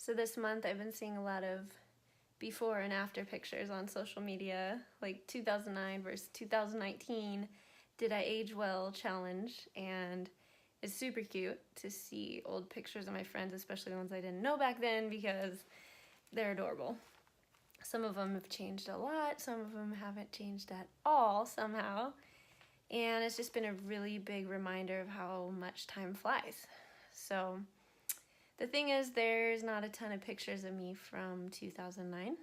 So this month I've been seeing a lot of before and after pictures on social media, like 2009 versus 2019 Did I Age Well challenge, and it's super cute to see old pictures of my friends, especially the ones I didn't know back then, because they're adorable. Some of them have changed a lot, some of them haven't changed at all somehow, and it's just been a really big reminder of how much time flies. So the thing is, there's not a ton of pictures of me from 2009.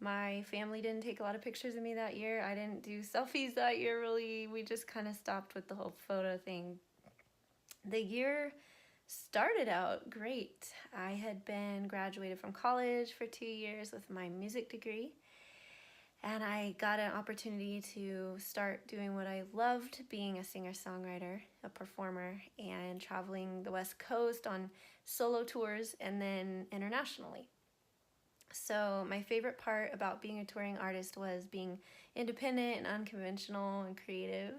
My family didn't take a lot of pictures of me that year. I didn't do selfies that year, really. We just kind of stopped with the whole photo thing. The year started out great. I had been graduated from college for 2 years with my music degree, and I got an opportunity to start doing what I loved, being a singer-songwriter, a performer, and traveling the West Coast on solo tours and then internationally. So my favorite part about being a touring artist was being independent and unconventional and creative,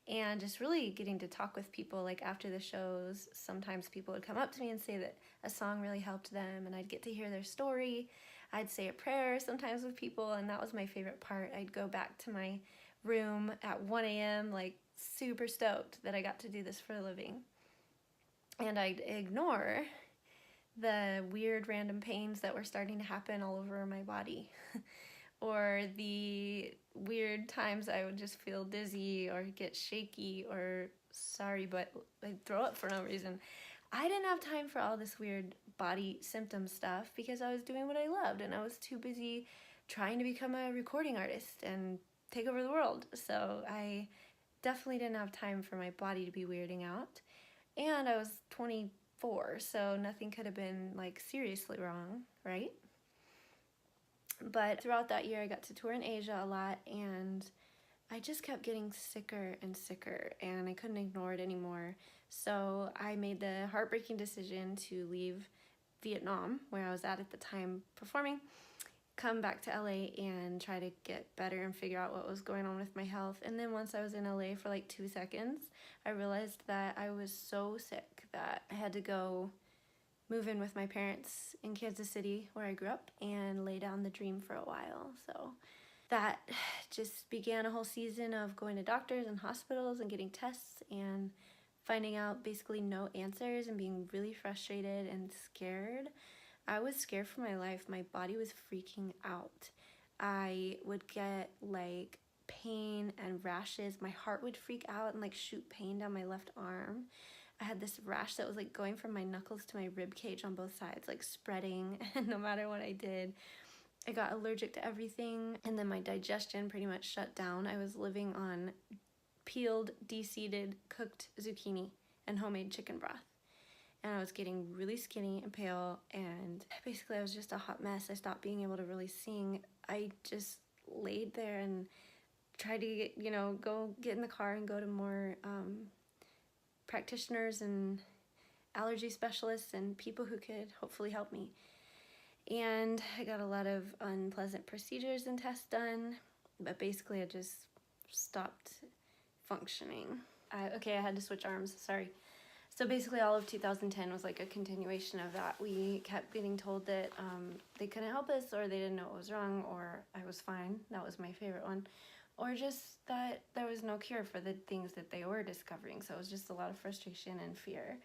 and just really getting to talk with people. Like after the shows, sometimes people would come up to me and say that a song really helped them, and I'd get to hear their story. I'd say a prayer sometimes with people, and that was my favorite part. I'd go back to my room at 1 a.m. like super stoked that I got to do this for a living. And I'd ignore the weird random pains that were starting to happen all over my body or the weird times I would just feel dizzy or get shaky or but I'd throw up for no reason. I didn't have time for all this weird body symptom stuff because I was doing what I loved, and I was too busy trying to become a recording artist and take over the world. So I definitely didn't have time for my body to be weirding out. And I was 24, so nothing could have been like seriously wrong, right? But throughout that year I got to tour in Asia a lot, and I just kept getting sicker and sicker, and I couldn't ignore it anymore. So I made the heartbreaking decision to leave Vietnam, where I was at the time performing, come back to LA and try to get better and figure out what was going on with my health. And then once I was in LA for like 2 seconds, I realized that I was so sick that I had to go move in with my parents in Kansas City, where I grew up, and lay down the dream for a while. So that just began a whole season of going to doctors and hospitals and getting tests and finding out basically no answers and being really frustrated and scared. I was scared for my life. My body was freaking out. I would get like pain and rashes. My heart would freak out and like shoot pain down my left arm. I had this rash that was like going from my knuckles to my rib cage on both sides, like spreading, and no matter what I did, I got allergic to everything, and then my digestion pretty much shut down. I was living on peeled, de-seeded, cooked zucchini and homemade chicken broth. And I was getting really skinny and pale, and basically I was just a hot mess. I stopped being able to really sing. I just laid there and tried to get, go get in the car and go to more practitioners and allergy specialists and people who could hopefully help me. And I got a lot of unpleasant procedures and tests done, but basically I just stopped functioning. I had to switch arms, sorry. So basically all of 2010 was like a continuation of that. We kept getting told that they couldn't help us, or they didn't know what was wrong, or I was fine. That was my favorite one. Or just that there was no cure for the things that they were discovering. So it was just a lot of frustration and fear.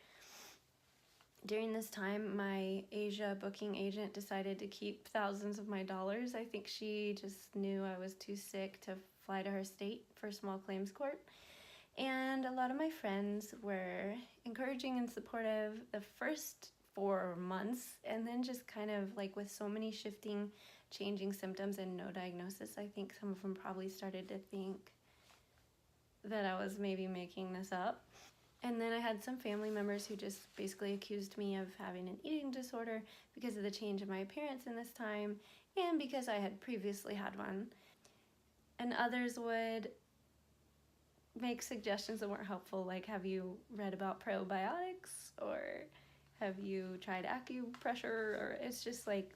During this time, my Asia booking agent decided to keep thousands of my dollars. I think she just knew I was too sick to fly to her state for small claims court. And a lot of my friends were encouraging and supportive the first 4 months, and then just kind of like with so many changing symptoms and no diagnosis, I think some of them probably started to think that I was maybe making this up. And then I had some family members who just basically accused me of having an eating disorder because of the change in my appearance in this time, and because I had previously had one. And others would make suggestions that weren't helpful, like, have you read about probiotics, or have you tried acupressure? Or it's just like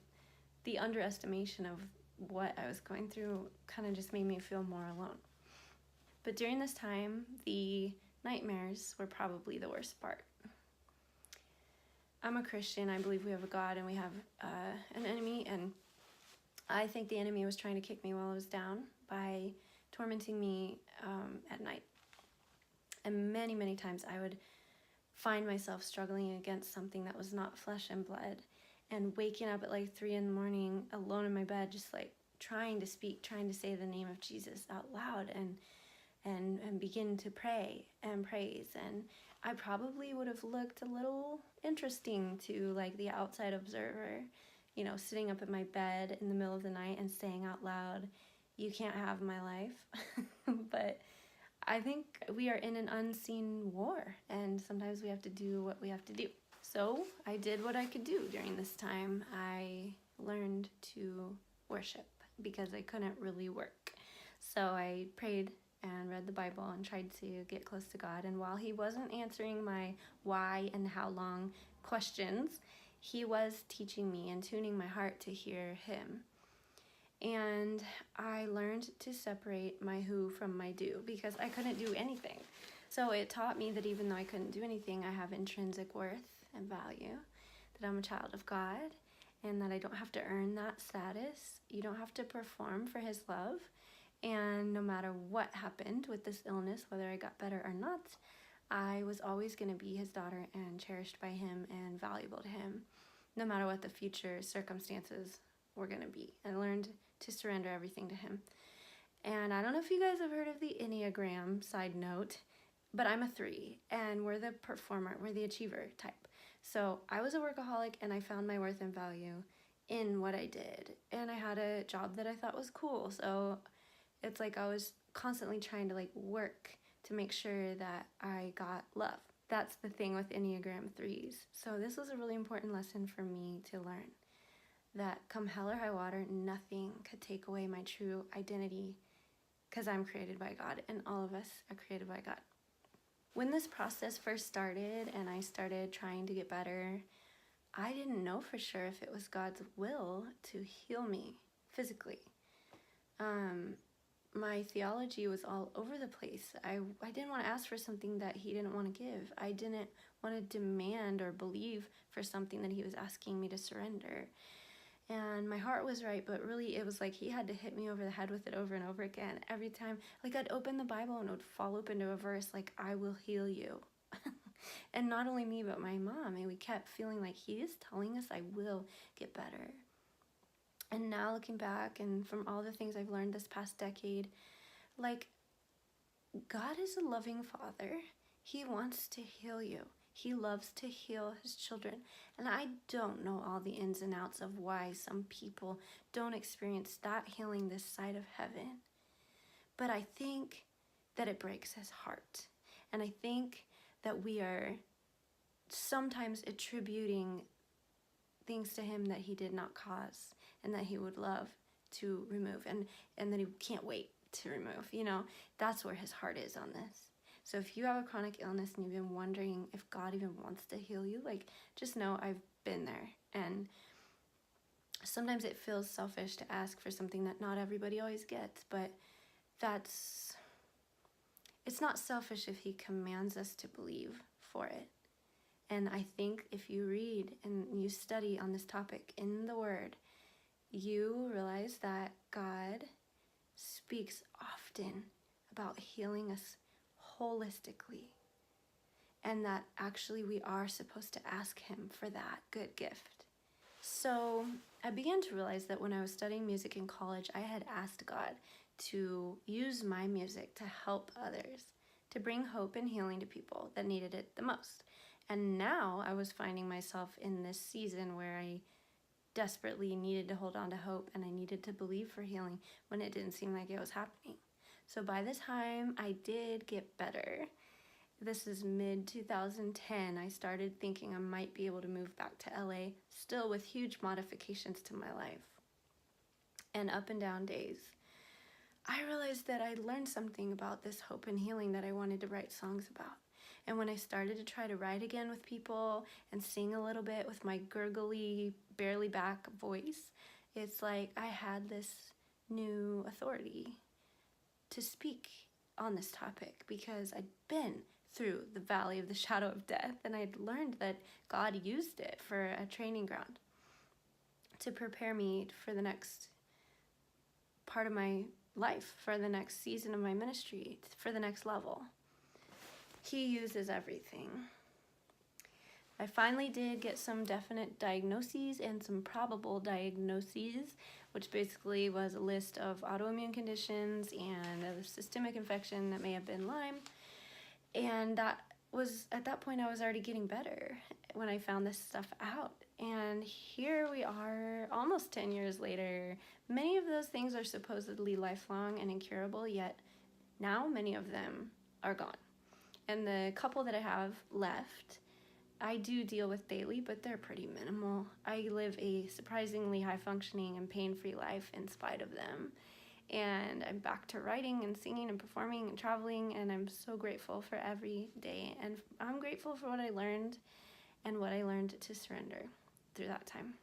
the underestimation of what I was going through kind of just made me feel more alone. But during this time, the nightmares were probably the worst part. I'm a Christian. I believe we have a God and we have an enemy, and I think the enemy was trying to kick me while I was down by tormenting me at night. And many, many times I would find myself struggling against something that was not flesh and blood, and waking up at like 3 a.m. alone in my bed, just like trying to speak, trying to say the name of Jesus out loud, and begin to pray and praise. And I probably would have looked a little interesting to like the outside observer, you know, sitting up in my bed in the middle of the night and saying out loud, "You can't have my life." But I think we are in an unseen war, and sometimes we have to do what we have to do. So I did what I could do during this time. I learned to worship because I couldn't really work. So I prayed and read the Bible and tried to get close to God. And while he wasn't answering my why and how long questions, he was teaching me and tuning my heart to hear him. And I learned to separate my who from my do, because I couldn't do anything. So it taught me that even though I couldn't do anything, I have intrinsic worth and value, that I'm a child of God, and that I don't have to earn that status. You don't have to perform for his love. And no matter what happened with this illness, whether I got better or not, I was always going to be his daughter and cherished by him and valuable to him, no matter what the future circumstances were going to be. I learned to surrender everything to him. And I don't know if you guys have heard of the Enneagram, side note, but I'm a 3, and we're the performer, we're the achiever type. So I was a workaholic, and I found my worth and value in what I did. And I had a job that I thought was cool. So it's like I was constantly trying to like work to make sure that I got love. That's the thing with Enneagram 3s. So this was a really important lesson for me to learn, that come hell or high water, nothing could take away my true identity, because I'm created by God, and all of us are created by God. When this process first started and I started trying to get better, I didn't know for sure if it was God's will to heal me physically. My theology was all over the place. I didn't want to ask for something that he didn't want to give. I didn't want to demand or believe for something that he was asking me to surrender. And my heart was right, but really it was like he had to hit me over the head with it over and over again. Every time, like I'd open the Bible and it would fall open to a verse like, "I will heal you." And not only me, but my mom. And we kept feeling like he is telling us I will get better. And now looking back, and from all the things I've learned this past decade, like, God is a loving Father. He wants to heal you. He loves to heal his children. And I don't know all the ins and outs of why some people don't experience that healing this side of heaven. But I think that it breaks his heart. And I think that we are sometimes attributing things to him that he did not cause, and that he would love to remove, and that he can't wait to remove. You know, that's where his heart is on this. So if you have a chronic illness and you've been wondering if God even wants to heal you, like, just know I've been there. And sometimes it feels selfish to ask for something that not everybody always gets, but it's not selfish if he commands us to believe for it. And I think if you read and you study on this topic in the Word, you realize that God speaks often about healing us holistically, and that actually we are supposed to ask him for that good gift. So I began to realize that when I was studying music in college, I had asked God to use my music to help others, to bring hope and healing to people that needed it the most. And now I was finding myself in this season where I desperately needed to hold on to hope, and I needed to believe for healing when it didn't seem like it was happening. So by the time I did get better, this is mid-2010, I started thinking I might be able to move back to LA, still with huge modifications to my life and up and down days. I realized that I'd learned something about this hope and healing that I wanted to write songs about. And when I started to try to write again with people and sing a little bit with my gurgly, barely back voice, it's like I had this new authority to speak on this topic, because I'd been through the valley of the shadow of death, and I'd learned that God used it for a training ground to prepare me for the next part of my life, for the next season of my ministry, for the next level. He uses everything. I finally did get some definite diagnoses and some probable diagnoses, which basically was a list of autoimmune conditions and a systemic infection that may have been Lyme. And that was, at that point, I was already getting better when I found this stuff out. And here we are, almost 10 years later. Many of those things are supposedly lifelong and incurable, yet now many of them are gone. And the couple that I have left, I do deal with daily, but they're pretty minimal. I live a surprisingly high-functioning and pain-free life in spite of them. And I'm back to writing and singing and performing and traveling, and I'm so grateful for every day. And I'm grateful for what I learned and what I learned to surrender through that time.